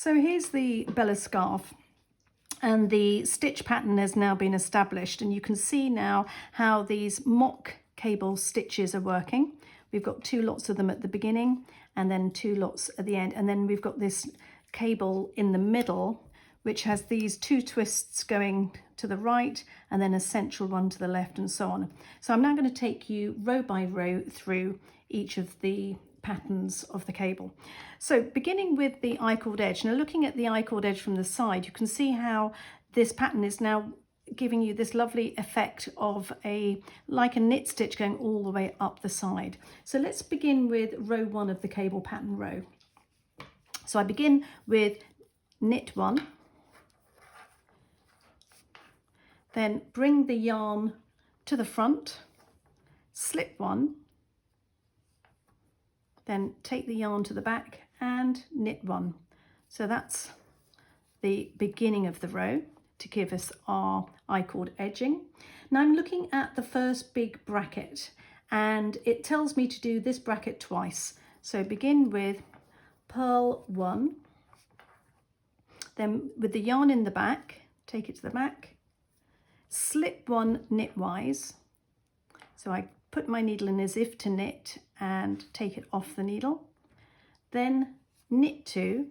So here's the Bella scarf, and the stitch pattern has now been established, and you can see now how these mock cable stitches are working. We've got 2 lots of them at the beginning and then 2 lots at the end, and then we've got this cable in the middle which has these 2 twists going to the right and then a central one to the left, and so on. So I'm now going to take you row by row through each of the patterns of the cable. So beginning with the I-cord edge. Now looking at the I-cord edge from the side, you can see how this pattern is now giving you this lovely effect of like a knit stitch going all the way up the side. So let's begin with row 1 of the cable pattern row. So I begin with knit 1, then bring the yarn to the front, slip 1, then take the yarn to the back and knit 1. So that's the beginning of the row to give us our I-cord edging. Now I'm looking at the first big bracket, and it tells me to do this bracket twice. So begin with purl 1, then with the yarn in the back, take it to the back, slip 1 knitwise. So I put my needle in as if to knit and take it off the needle, then knit 2,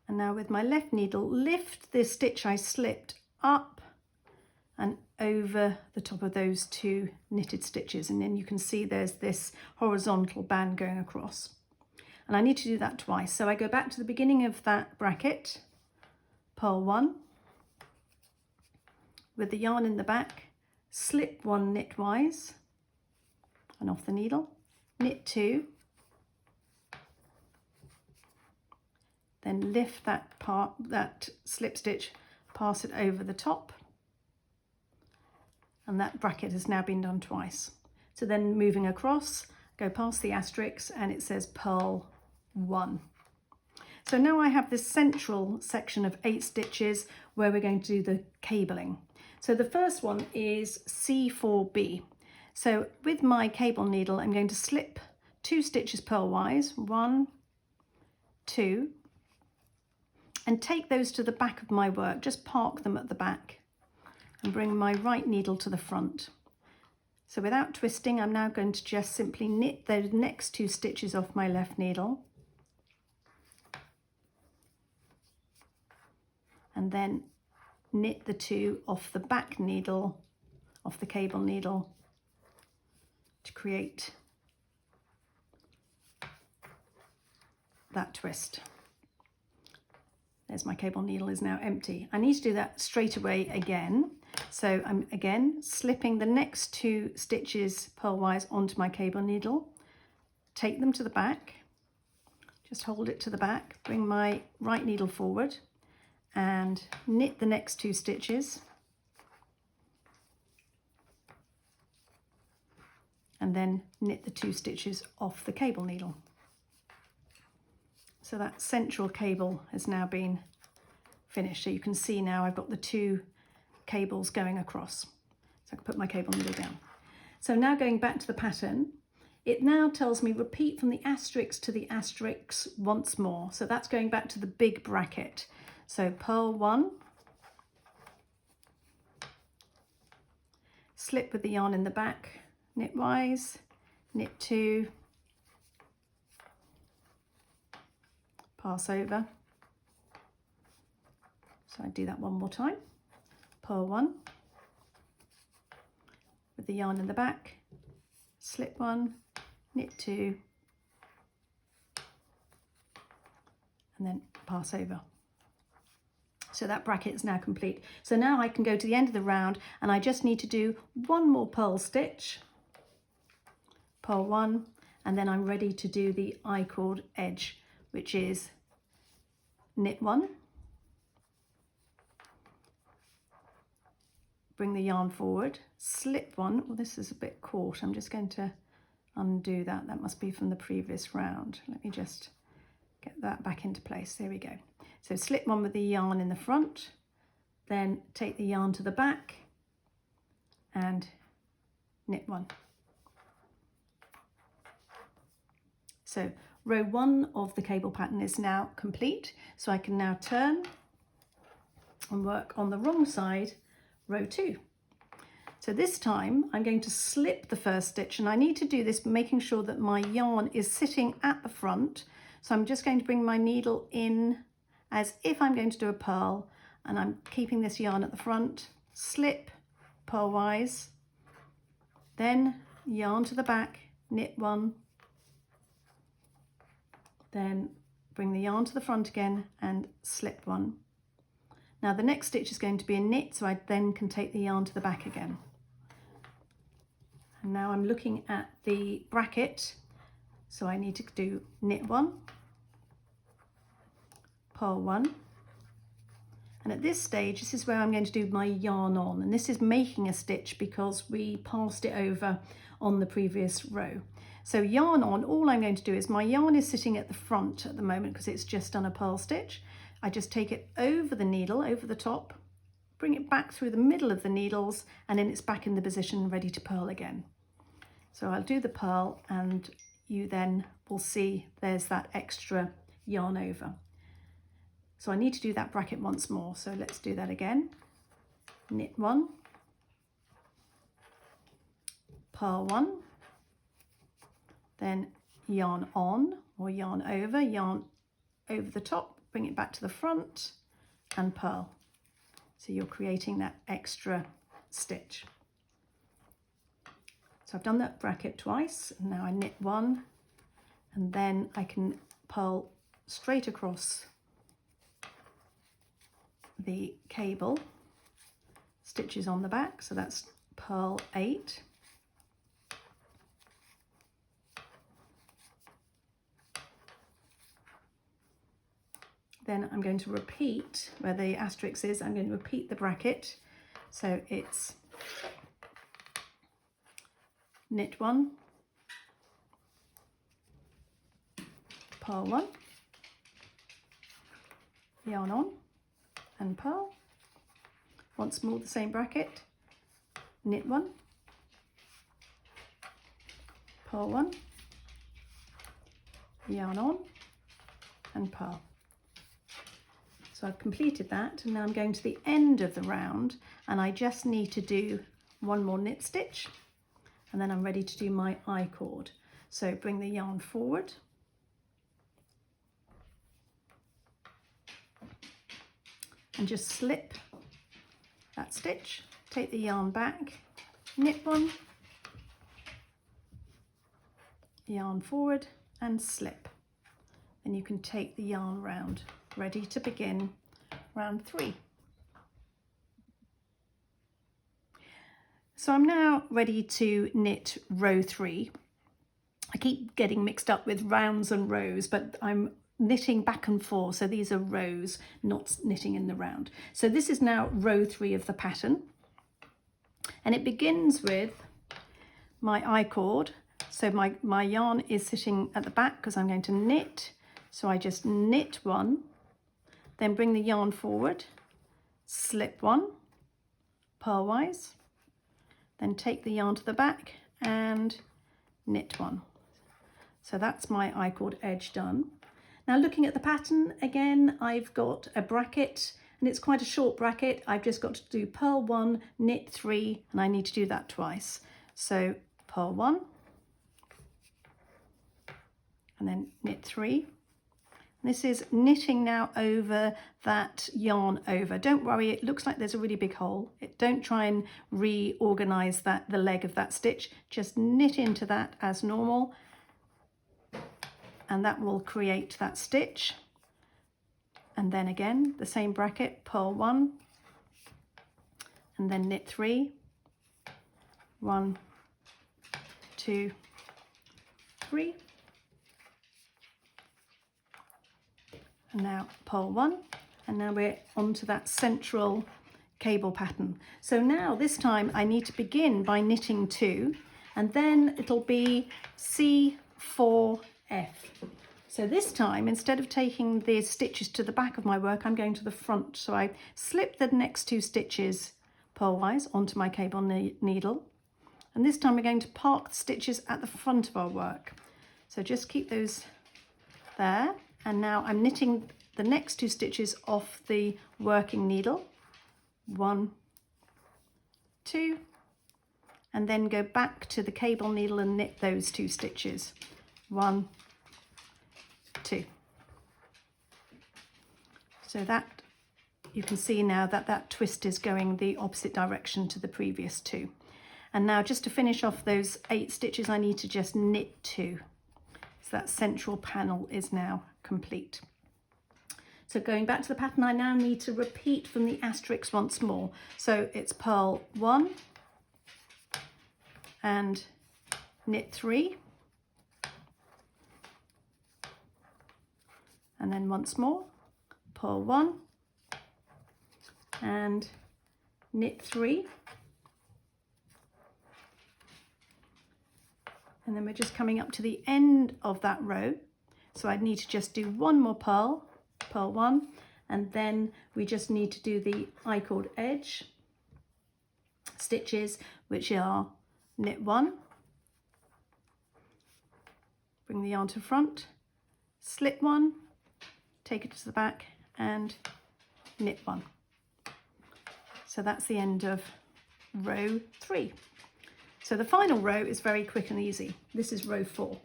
and now with my left needle lift this stitch I slipped up and over the top of those 2 knitted stitches, and then you can see there's this horizontal band going across, and I need to do that twice. So I go back to the beginning of that bracket, purl 1, with the yarn in the back, slip 1 knitwise and off the needle, knit 2, then lift that slip stitch, pass it over the top, and that bracket has now been done twice. So then moving across, go past the asterisk and it says purl 1. So now I have this central section of 8 stitches where we're going to do the cabling. So the first one is C4B. So with my cable needle, I'm going to slip 2 stitches purlwise, 1, 2, and take those to the back of my work, just park them at the back and bring my right needle to the front. So without twisting, I'm now going to just simply knit those next 2 stitches off my left needle, and then knit the 2 off the back needle, off the cable needle, to create that twist. There's my cable needle is now empty. I need to do that straight away again. So I'm again slipping the next 2 stitches purlwise onto my cable needle, take them to the back, just hold it to the back, bring my right needle forward and knit the next 2 stitches, and then knit the 2 stitches off the cable needle. So that central cable has now been finished. So you can see now I've got the 2 cables going across. So I can put my cable needle down. So now going back to the pattern, it now tells me repeat from the asterisk to the asterisk once more. So that's going back to the big bracket. So purl 1, slip with the yarn in the back, knitwise, knit 2, pass over. So I do that one more time. Purl 1, with the yarn in the back, slip 1, knit 2, and then pass over. So that bracket is now complete. So now I can go to the end of the round and I just need to do 1 more purl stitch, purl 1, and then I'm ready to do the I-cord edge, which is knit 1, bring the yarn forward, slip 1. Well, this is a bit caught. I'm just going to undo that. That must be from the previous round. Let me just get that back into place. There we go. So slip 1 with the yarn in the front, then take the yarn to the back and knit 1. So row 1 of the cable pattern is now complete. So I can now turn and work on the wrong side, row 2. So this time I'm going to slip the first stitch, and I need to do this making sure that my yarn is sitting at the front. So I'm just going to bring my needle in as if I'm going to do a purl, and I'm keeping this yarn at the front, slip purlwise, then yarn to the back, knit 1, then bring the yarn to the front again and slip 1. Now the next stitch is going to be a knit, so I then can take the yarn to the back again. And now I'm looking at the bracket, so I need to do knit 1, purl 1, and at this stage this is where I'm going to do my yarn on, and this is making a stitch because we passed it over on the previous row. So yarn on, all I'm going to do is my yarn is sitting at the front at the moment because it's just done a purl stitch. I just take it over the needle, over the top, bring it back through the middle of the needles, and then it's back in the position ready to purl again. So I'll do the purl, and you then will see there's that extra yarn over. So I need to do that bracket once more. So let's do that again. Knit 1, purl 1, then yarn on or yarn over the top, bring it back to the front and purl. So you're creating that extra stitch. So I've done that bracket twice, and now I knit 1, and then I can purl straight across the cable, stitches on the back, so that's purl 8. Then I'm going to repeat where the asterisk is, I'm going to repeat the bracket. So it's knit 1, purl 1, yarn on and purl. Once more the same bracket, knit 1, purl 1, yarn on and purl. So I've completed that, and now I'm going to the end of the round, and I just need to do one more knit stitch, and then I'm ready to do my I-cord. So bring the yarn forward, and just slip that stitch, take the yarn back, knit 1, yarn forward and slip. And you can take the yarn round, ready to begin round 3. So I'm now ready to knit row 3. I keep getting mixed up with rounds and rows, but I'm knitting back and forth, so these are rows, not knitting in the round. So this is now row 3 of the pattern, and it begins with my I-cord. So my yarn is sitting at the back because I'm going to knit, so I just knit 1, then bring the yarn forward, slip 1 purlwise, then take the yarn to the back and knit 1. So that's my I-cord edge done. Now looking at the pattern again, I've got a bracket, and it's quite a short bracket. I've just got to do purl 1, knit 3, and I need to do that twice. So purl 1 and then knit 3. This is knitting now over that yarn over. Don't worry, it looks like there's a really big hole. Don't try and reorganize the leg of that stitch. Just knit into that as normal, and that will create that stitch. And then again, the same bracket, purl 1, and then knit 3. 1, 2, 3. And now purl 1, and now we're onto that central cable pattern. So now this time I need to begin by knitting 2, and then it'll be C4F. So this time, instead of taking the stitches to the back of my work, I'm going to the front. So I slip the next 2 stitches purlwise onto my cable needle, and this time we're going to park the stitches at the front of our work. So just keep those there. And now I'm knitting the next 2 stitches off the working needle. 1, 2, and then go back to the cable needle and knit those 2 stitches. 1, 2. So that, you can see now that that twist is going the opposite direction to the previous 2. And now just to finish off those 8 stitches, I need to just knit 2. So that central panel is now complete. So going back to the pattern, I now need to repeat from the asterisk once more. So it's purl 1 and knit 3. And then once more, purl 1 and knit 3. And then we're just coming up to the end of that row. So I need to just do 1 more purl, purl 1, and then we just need to do the I-cord edge stitches, which are knit 1, bring the yarn to the front, slip 1, take it to the back and knit 1. So that's the end of row 3. So the final row is very quick and easy. This is row 4.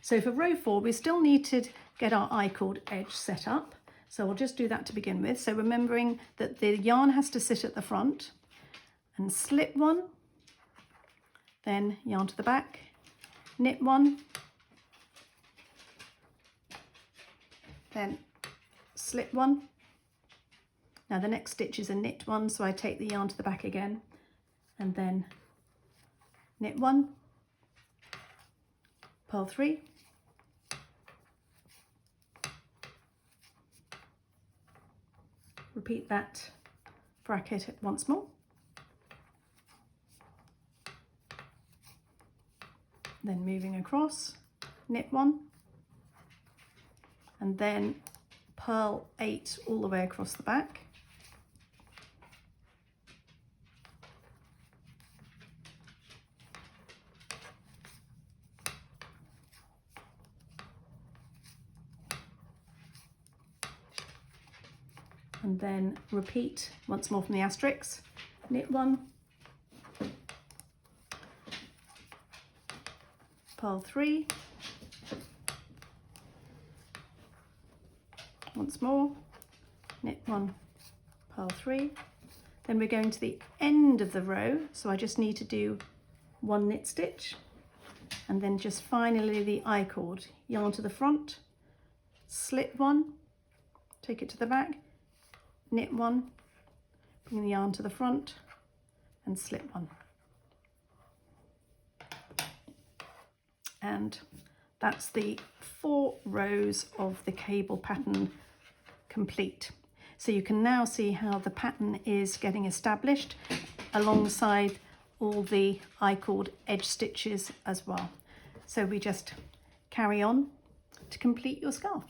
So for row 4, we still need to get our I-cord edge set up. So we'll just do that to begin with. So remembering that the yarn has to sit at the front, and slip 1, then yarn to the back, knit 1, then slip 1. Now the next stitch is a knit 1, so I take the yarn to the back again, and then knit 1, purl 3, repeat that bracket once more, then moving across, knit 1, and then purl 8 all the way across the back, and then repeat once more from the asterisk, knit 1, purl 3, once more, knit 1, purl 3, then we're going to the end of the row, so I just need to do 1 knit stitch, and then just finally the I-cord, yarn to the front, slip 1, take it to the back, knit 1, bring the yarn to the front and slip 1. And that's the 4 rows of the cable pattern complete. So you can now see how the pattern is getting established alongside all the I-cord edge stitches as well. So we just carry on to complete your scarf.